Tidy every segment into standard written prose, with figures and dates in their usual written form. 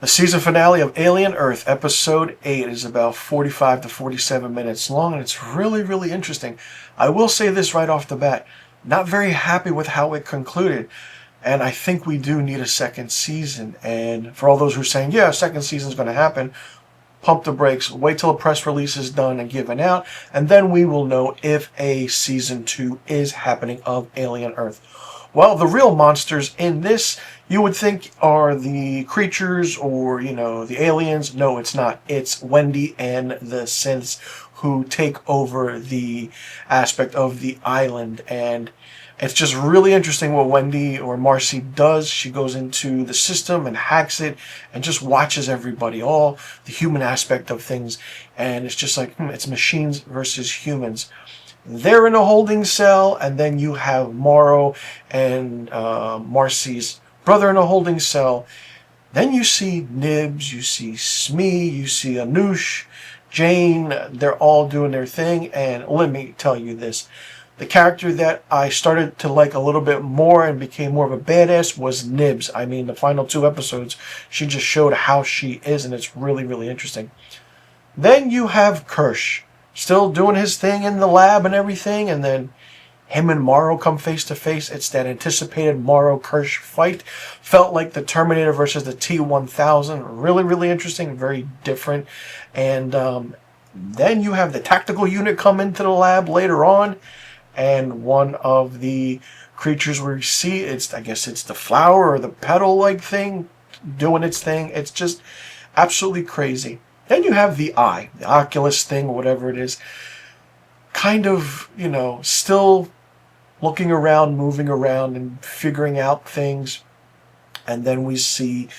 The season finale of Alien Earth, Episode 8, is about 45 to 47 minutes long, and it's really, really interesting. I will say this right off the bat. Not very happy with how it concluded, and I think we do need a second season. And for all those who are saying, yeah, a second season is going to happen, pump the brakes, wait till a press release is done and given out, and then we will know if a season 2 is happening of Alien Earth. Well, the real monsters in this, you would think, are the creatures or, the aliens. No, it's not. It's Wendy and the synths who take over the aspect of the island. And it's just really interesting what Wendy or Marcy does. She goes into the system and hacks it and just watches everybody, all the human aspect of things. And it's just like, it's machines versus humans. They're in a holding cell, and then you have Morrow and Marcy's brother in a holding cell. Then you see Nibs, you see Smee, you see Anoush, Jane. They're all doing their thing, and let me tell you this. The character that I started to like a little bit more and became more of a badass was Nibs. I mean, the final 2 episodes, she just showed how she is, and it's really, really interesting. Then you have Kirsch, still doing his thing in the lab and everything, and then him and Morrow come face to face. It's that anticipated Morrow-Kirsch fight. Felt like the Terminator versus the T-1000. Really, really interesting, very different. And then you have the tactical unit come into the lab later on, and one of the creatures we see, I guess it's the flower or the petal-like thing doing its thing. It's just absolutely crazy. Then you have the eye, the Oculus thing, whatever it is, kind of, still looking around, moving around, and figuring out things. And then we see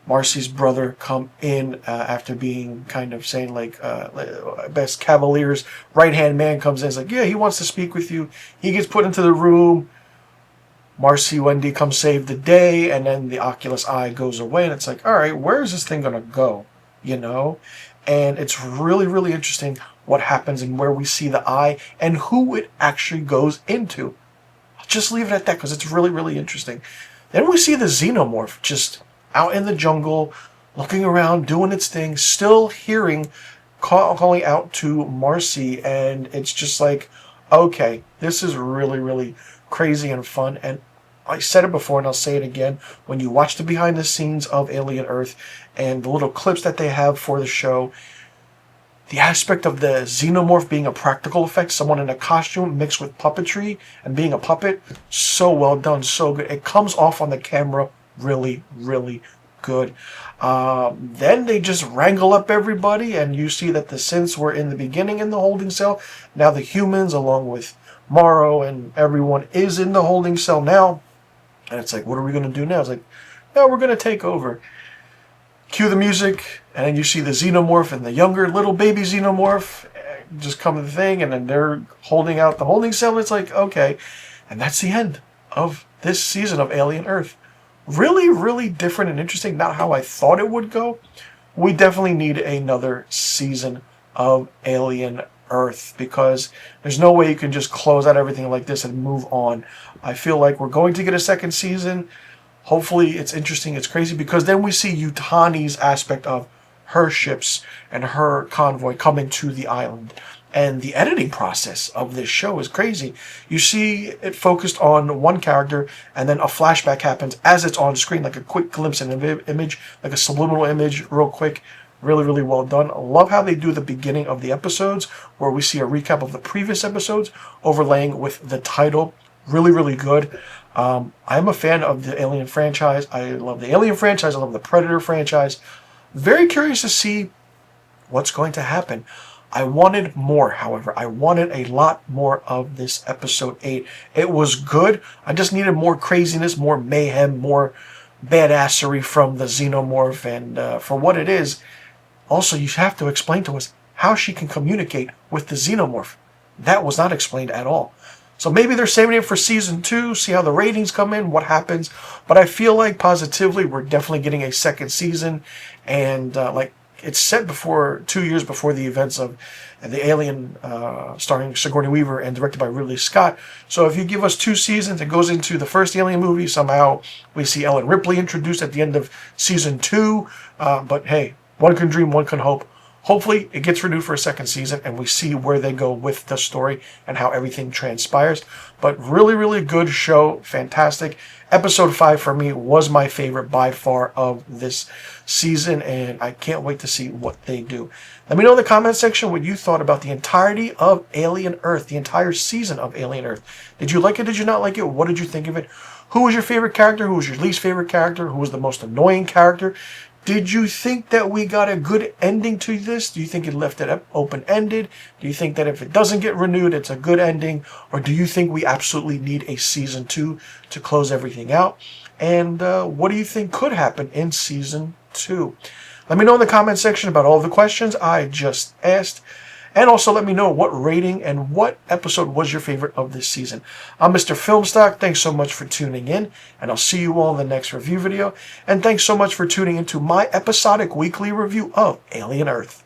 Marcy's brother come in after being kind of saying, best Cavalier's right-hand man comes in. It's like, yeah, he wants to speak with you. He gets put into the room. Marcy, Wendy come save the day, and then the Oculus eye goes away. And it's like, all right, where is this thing going to go? And it's really, really interesting what happens and where we see the eye and who it actually goes into. I'll just leave it at that because it's really, really interesting. Then we see the xenomorph just out in the jungle, looking around, doing its thing, still calling out to Marcy, and it's just like, okay, this is really, really crazy and fun. And I said it before and I'll say it again. When you watch the behind the scenes of Alien Earth and the little clips that they have for the show, the aspect of the xenomorph being a practical effect, someone in a costume mixed with puppetry and being a puppet, so well done, so good. It comes off on the camera really, really good. Then they just wrangle up everybody, and you see that the synths were in the beginning in the holding cell. Now the humans, along with Morrow and everyone, is in the holding cell now. And it's like, what are we going to do now? It's like, no, we're going to take over. Cue the music, and then you see the xenomorph and the younger little baby xenomorph just come to the thing, and then they're holding out the holding cell. It's like, okay. And that's the end of this season of Alien Earth. Really, really different and interesting. Not how I thought it would go. We definitely need another season of Alien Earth, because there's no way you can just close out everything like this and move on. I feel like we're going to get a second season. Hopefully it's interesting, it's crazy, because then we see Yutani's aspect of her ships and her convoy coming to the island. And the editing process of this show is crazy. You see it focused on one character, and then a flashback happens as it's on screen, like a quick glimpse in an image, like a subliminal image, real quick. Really, really well done. I love how they do the beginning of the episodes, where we see a recap of the previous episodes, overlaying with the title. Really, really good. I'm a fan of the Alien franchise. I love the Alien franchise. I love the Predator franchise. Very curious to see what's going to happen. I wanted more, however. I wanted a lot more of this episode 8. It was good. I just needed more craziness, more mayhem, more badassery from the xenomorph. And for what it is, also, you have to explain to us how she can communicate with the xenomorph. That was not explained at all. So maybe they're saving it for season 2, see how the ratings come in, what happens. But I feel like positively we're definitely getting a second season. And it's set before 2 years before the events of the Alien, starring Sigourney Weaver and directed by Ridley Scott. So if you give us 2 seasons, it goes into the first Alien movie. Somehow we see Ellen Ripley introduced at the end of season 2. But hey, one can dream, one can hope. Hopefully it gets renewed for a second season and we see where they go with the story and how everything transpires. But really, really good show. Fantastic. Episode 5 for me was my favorite by far of this season, and I can't wait to see what they do. Let me know in the comment section what you thought about the entirety of Alien Earth, the entire season of Alien Earth. Did you like it? Did you not like it? What did you think of it? Who was your favorite character? Who was your least favorite character? Who was the most annoying character? Did you think that we got a good ending to this? Do you think it left it open-ended? Do you think that if it doesn't get renewed, it's a good ending? Or do you think we absolutely need a season 2 to close everything out? And what do you think could happen in season 2? Let me know in the comment section about all the questions I just asked. And also let me know what rating and what episode was your favorite of this season. I'm Mr. Filmstock. Thanks so much for tuning in, and I'll see you all in the next review video. And thanks so much for tuning into my episodic weekly review of Alien Earth.